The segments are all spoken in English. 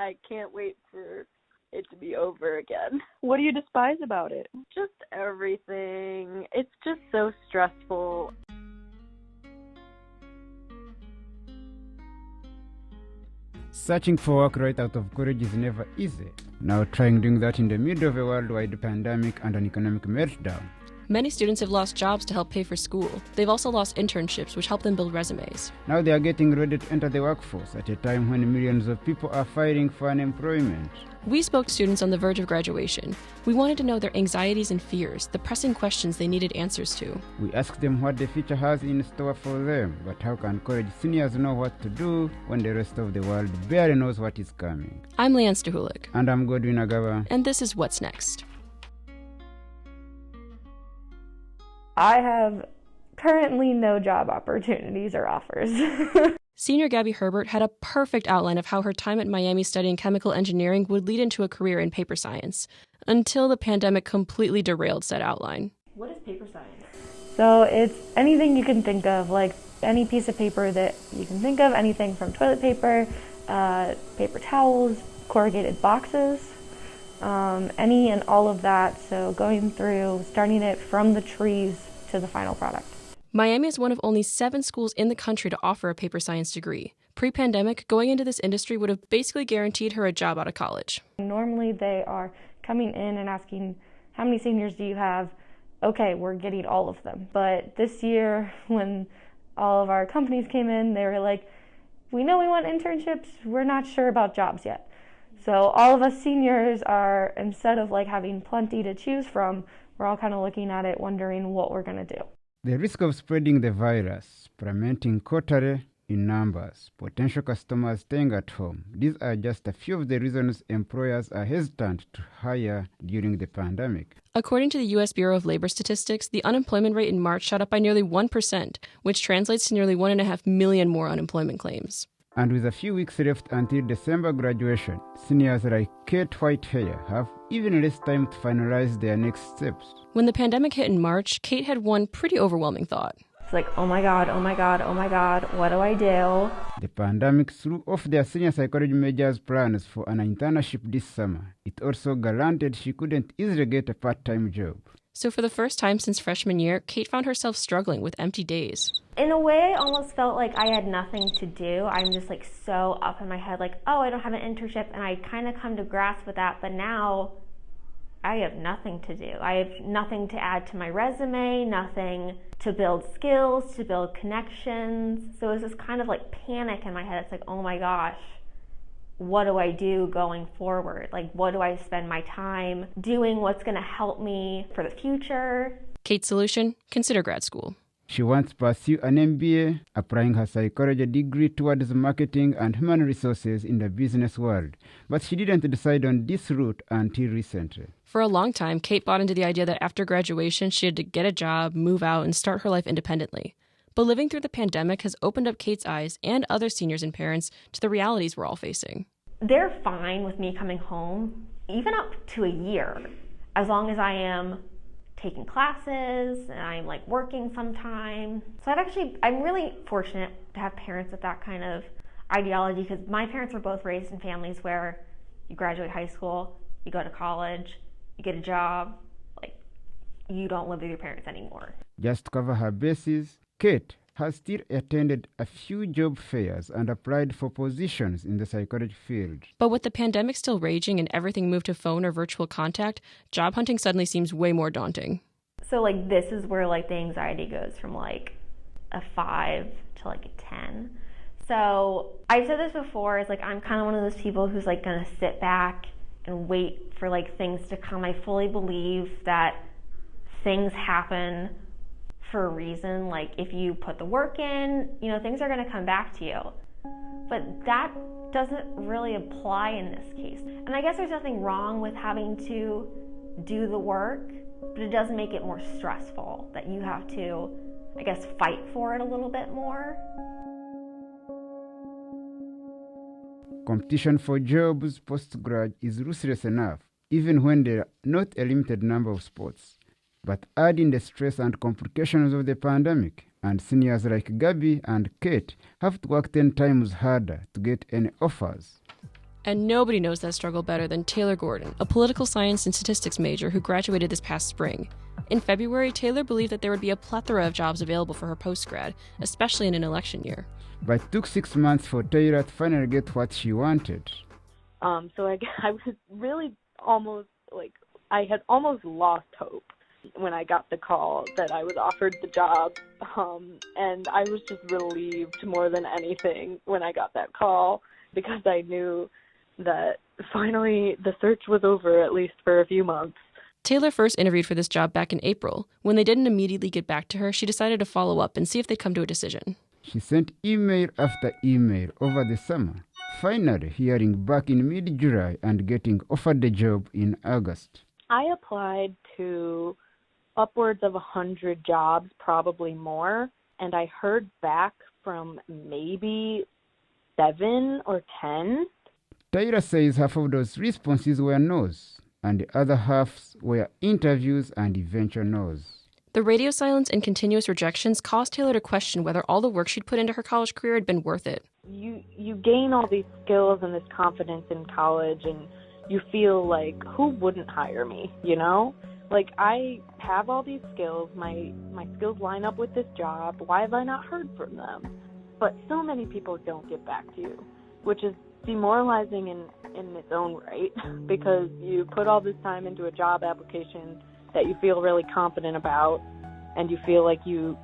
I can't wait for it to be over again. What do you despise about it? Just everything. It's just so stressful. Searching for work right out of college is never easy. Now trying doing that in the middle of a worldwide pandemic and an economic meltdown. Many students have lost jobs to help pay for school. They've also lost internships, which help them build resumes. Now they are getting ready to enter the workforce at a time when millions of people are fighting for unemployment. We spoke to students on the verge of graduation. We wanted to know their anxieties and fears, the pressing questions they needed answers to. We asked them what the future has in store for them, but how can college seniors know what to do when the rest of the world barely knows what is coming? I'm Leanne Stahulik. And I'm Godwin Agaba. And this is What's Next. I have currently no job opportunities or offers. Senior Gabby Herbert had a perfect outline of how her time at Miami studying chemical engineering would lead into a career in paper science, until the pandemic completely derailed said outline. What is paper science? So it's anything you can think of, like any piece of paper that you can think of, anything from toilet paper, paper towels, corrugated boxes, any and all of that. So going through, starting it from the trees to the final product. Miami is one of only 7 schools in the country to offer a paper science degree. Pre-pandemic, going into this industry would have basically guaranteed her a job out of college. Normally they are coming in and asking, how many seniors do you have? Okay, we're getting all of them. But this year, when all of our companies came in, they were like, we know we want internships, we're not sure about jobs yet. So all of us seniors are, instead of like having plenty to choose from, we're all kind of looking at it wondering what we're going to do. The risk of spreading the virus, plummeting quarterly in numbers, potential customers staying at home. These are just a few of the reasons employers are hesitant to hire during the pandemic. According to the U.S. Bureau of Labor Statistics, the unemployment rate in March shot up by nearly 1%, which translates to nearly 1.5 million more unemployment claims. And with a few weeks left until December graduation, seniors like Kate Whitehair have even less time to finalize their next steps. When the pandemic hit in March, Kate had one pretty overwhelming thought. It's like, oh my God, oh my God, oh my God, what do I do? The pandemic threw off their senior psychology major's plans for an internship this summer. It also guaranteed she couldn't easily get a part-time job. So for the first time since freshman year, Kate found herself struggling with empty days. In a way, I almost felt like I had nothing to do. I'm just like so up in my head, like, oh, I don't have an internship, and I kind of come to grasp with that, but now I have nothing to do. I have nothing to add to my resume, nothing to build skills, to build connections. So it was this kind of like panic in my head. It's like, oh my gosh, what do I do going forward? Like, what do I spend my time doing? What's going to help me for the future? Kate's solution? Consider grad school. She wants to pursue an MBA, applying her psychology degree towards marketing and human resources in the business world. But she didn't decide on this route until recently. For a long time, Kate bought into the idea that after graduation, she had to get a job, move out, and start her life independently. But living through the pandemic has opened up Kate's eyes and other seniors and parents to the realities we're all facing. They're fine with me coming home, even up to a year, as long as I am taking classes and I'm like working sometime. So I'm really fortunate to have parents with that kind of ideology, because my parents were both raised in families where you graduate high school, you go to college, you get a job, like you don't live with your parents anymore. Just to cover her bases, Kate has still attended a few job fairs and applied for positions in the psychology field. But with the pandemic still raging and everything moved to phone or virtual contact, job hunting suddenly seems way more daunting. So like this is where like the anxiety goes from like a 5 to like a 10. So I've said this before, it's like I'm kind of one of those people who's like gonna sit back and wait for like things to come. I fully believe that things happen for a reason. Like if you put the work in, things are going to come back to you. But that doesn't really apply in this case. And I guess there's nothing wrong with having to do the work, but it does make it more stressful that you have to, I guess, fight for it a little bit more. Competition for jobs post-grad is ruthless enough, even when there are not a limited number of spots. But add in the stress and complications of the pandemic, and seniors like Gabby and Kate have to work 10 times harder to get any offers. And nobody knows that struggle better than Taylor Gordon, a political science and statistics major who graduated this past spring. In February, Taylor believed that there would be a plethora of jobs available for her postgrad, especially in an election year. But it took 6 months for Taylor to finally get what she wanted. So I was really almost, I had almost lost hope when I got the call that I was offered the job. And I was just relieved more than anything when I got that call, because I knew that finally the search was over, at least for a few months. Taylor first interviewed for this job back in April. When they didn't immediately get back to her, she decided to follow up and see if they'd come to a decision. She sent email after email over the summer, finally hearing back in mid-July and getting offered the job in August. I applied to upwards of 100 jobs, probably more, and I heard back from maybe 7 or 10. Taylor says half of those responses were no's, and the other halves were interviews and eventual no's. The radio silence and continuous rejections caused Taylor to question whether all the work she'd put into her college career had been worth it. You gain all these skills and this confidence in college, and you feel like, who wouldn't hire me, you know? Like, I have all these skills, my skills line up with this job, why have I not heard from them? But so many people don't get back to you, which is demoralizing in its own right, because you put all this time into a job application that you feel really confident about, and you feel like you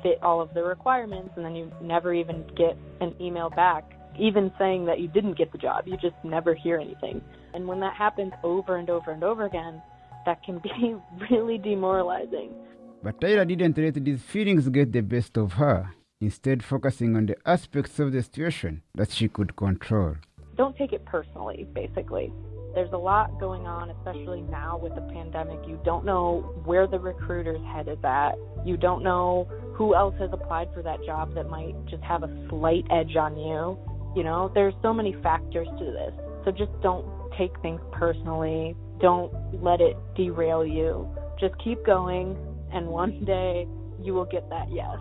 fit all of the requirements, and then you never even get an email back, even saying that you didn't get the job. You just never hear anything. And when that happens over and over and over again, that can be really demoralizing. But Taylor didn't let these feelings get the best of her, instead focusing on the aspects of the situation that she could control. Don't take it personally, basically. There's a lot going on, especially now with the pandemic. You don't know where the recruiter's head is at. You don't know who else has applied for that job that might just have a slight edge on you. You know, there's so many factors to this. So just don't take things personally. Don't let it derail you. Just keep going, and one day you will get that yes.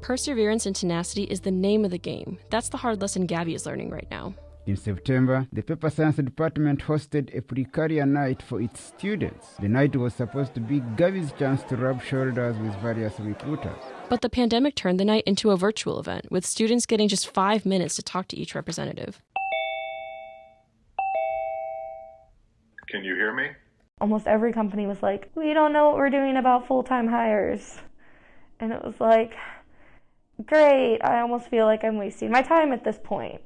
Perseverance and tenacity is the name of the game. That's the hard lesson Gabby is learning right now. In September, the paper science department hosted a pre-career night for its students. The night was supposed to be Gabby's chance to rub shoulders with various recruiters. But the pandemic turned the night into a virtual event, with students getting just 5 minutes to talk to each representative. Can you hear me? Almost every company was like, we don't know what we're doing about full-time hires. And it was like, great, I almost feel like I'm wasting my time at this point.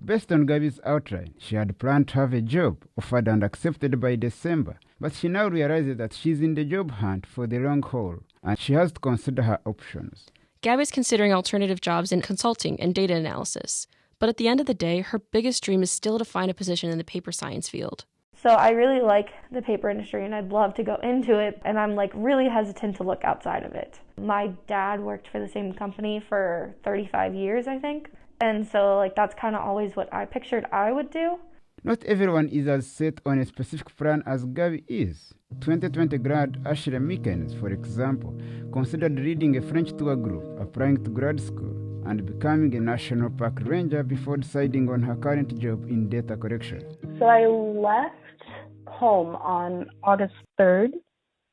Based on Gabby's outline, she had planned to have a job offered and accepted by December, but she now realizes that she's in the job hunt for the long haul, and she has to consider her options. Gabby's considering alternative jobs in consulting and data analysis, but at the end of the day, her biggest dream is still to find a position in the paper science field. So I really like the paper industry, and I'd love to go into it, and I'm really hesitant to look outside of it. My dad worked for the same company for 35 years, I think. And so that's kind of always what I pictured I would do. Not everyone is as set on a specific plan as Gabby is. 2020 grad Ashley Mickens, for example, considered leading a French tour group, applying to grad school, and becoming a national park ranger before deciding on her current job in data collection. So I left home on August 3rd,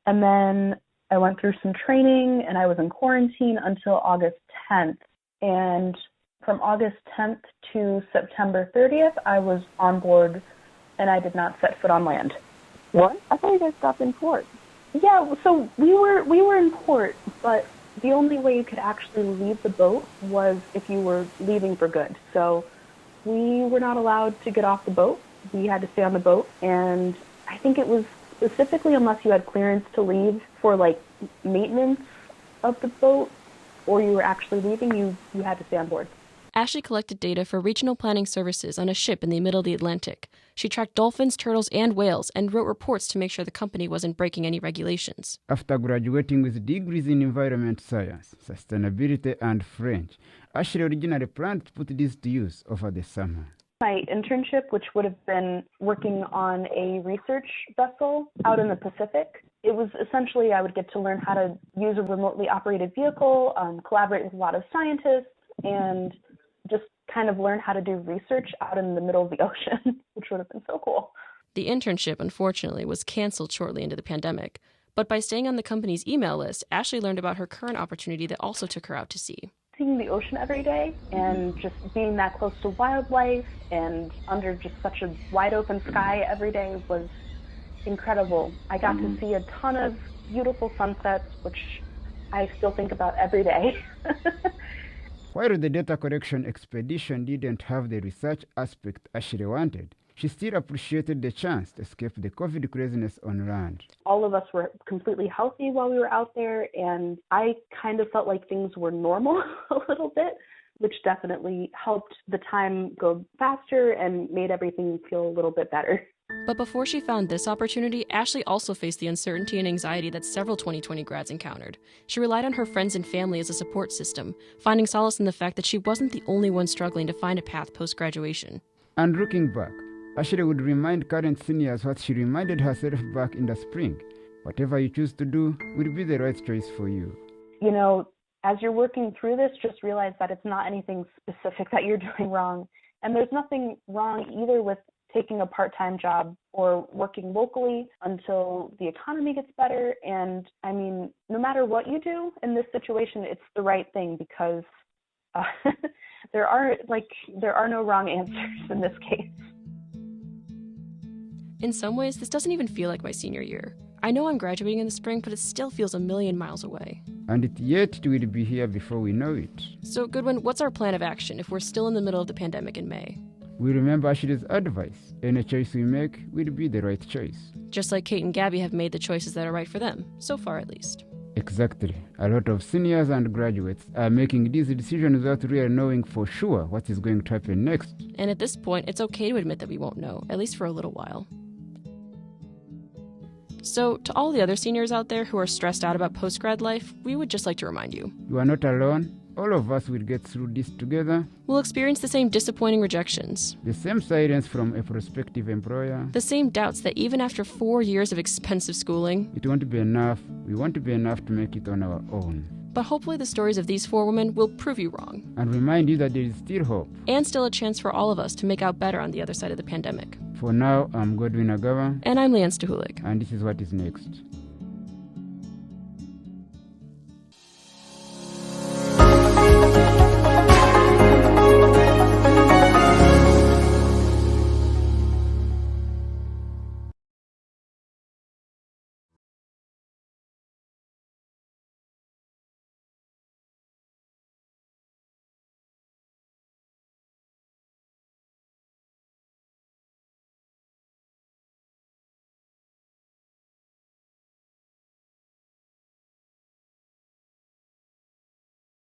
and then I went through some training, and I was in quarantine until August 10th. And from August 10th to September 30th, I was on board, and I did not set foot on land. What? I thought you guys stopped in port. Yeah, so we were in port, but the only way you could actually leave the boat was if you were leaving for good. So we were not allowed to get off the boat. We had to stay on the boat, and I think it was specifically unless you had clearance to leave for maintenance of the boat, or you were actually leaving, you had to stay on board. Ashley collected data for regional planning services on a ship in the middle of the Atlantic. She tracked dolphins, turtles, and whales and wrote reports to make sure the company wasn't breaking any regulations. After graduating with degrees in environment science, sustainability, and French, Ashley originally planned to put these to use over the summer. My internship, which would have been working on a research vessel out in the Pacific, it was essentially I would get to learn how to use a remotely operated vehicle, collaborate with a lot of scientists, and just kind of learn how to do research out in the middle of the ocean, which would have been so cool. The internship, unfortunately, was canceled shortly into the pandemic. But by staying on the company's email list, Ashley learned about her current opportunity that also took her out to sea. Seeing the ocean every day and just being that close to wildlife and under just such a wide open sky every day was incredible. I got to see a ton of beautiful sunsets, which I still think about every day. While the data collection expedition didn't have the research aspect Ashley wanted, she still appreciated the chance to escape the COVID craziness on land. All of us were completely healthy while we were out there, and I kind of felt like things were normal a little bit, which definitely helped the time go faster and made everything feel a little bit better. But before she found this opportunity, Ashley also faced the uncertainty and anxiety that several 2020 grads encountered. She relied on her friends and family as a support system, finding solace in the fact that she wasn't the only one struggling to find a path post-graduation. And looking back, Ashley would remind current seniors what she reminded herself back in the spring. Whatever you choose to do will be the right choice for you. You know, as you're working through this, just realize that it's not anything specific that you're doing wrong. And there's nothing wrong either with taking a part-time job or working locally until the economy gets better. And I mean, no matter what you do in this situation, it's the right thing because there are no wrong answers in this case. In some ways, this doesn't even feel like my senior year. I know I'm graduating in the spring, but it still feels a million miles away. And yet it will be here before we know it. So, Goodwin, what's our plan of action if we're still in the middle of the pandemic in May? We remember Ashley's advice. Any choice we make will be the right choice. Just like Kate and Gabby have made the choices that are right for them, so far at least. Exactly. A lot of seniors and graduates are making these decisions without really knowing for sure what is going to happen next. And at this point, it's okay to admit that we won't know, at least for a little while. So, to all the other seniors out there who are stressed out about post-grad life, we would just like to remind you. You are not alone. All of us will get through this together. We'll experience the same disappointing rejections. The same silence from a prospective employer. The same doubts that even after 4 years of expensive schooling, it won't be enough. We won't be enough to make it on our own. But hopefully the stories of these 4 women will prove you wrong. And remind you that there is still hope. And still a chance for all of us to make out better on the other side of the pandemic. For now, I'm Godwin Agawa. And I'm Leanne Stahulik. And this is what is next.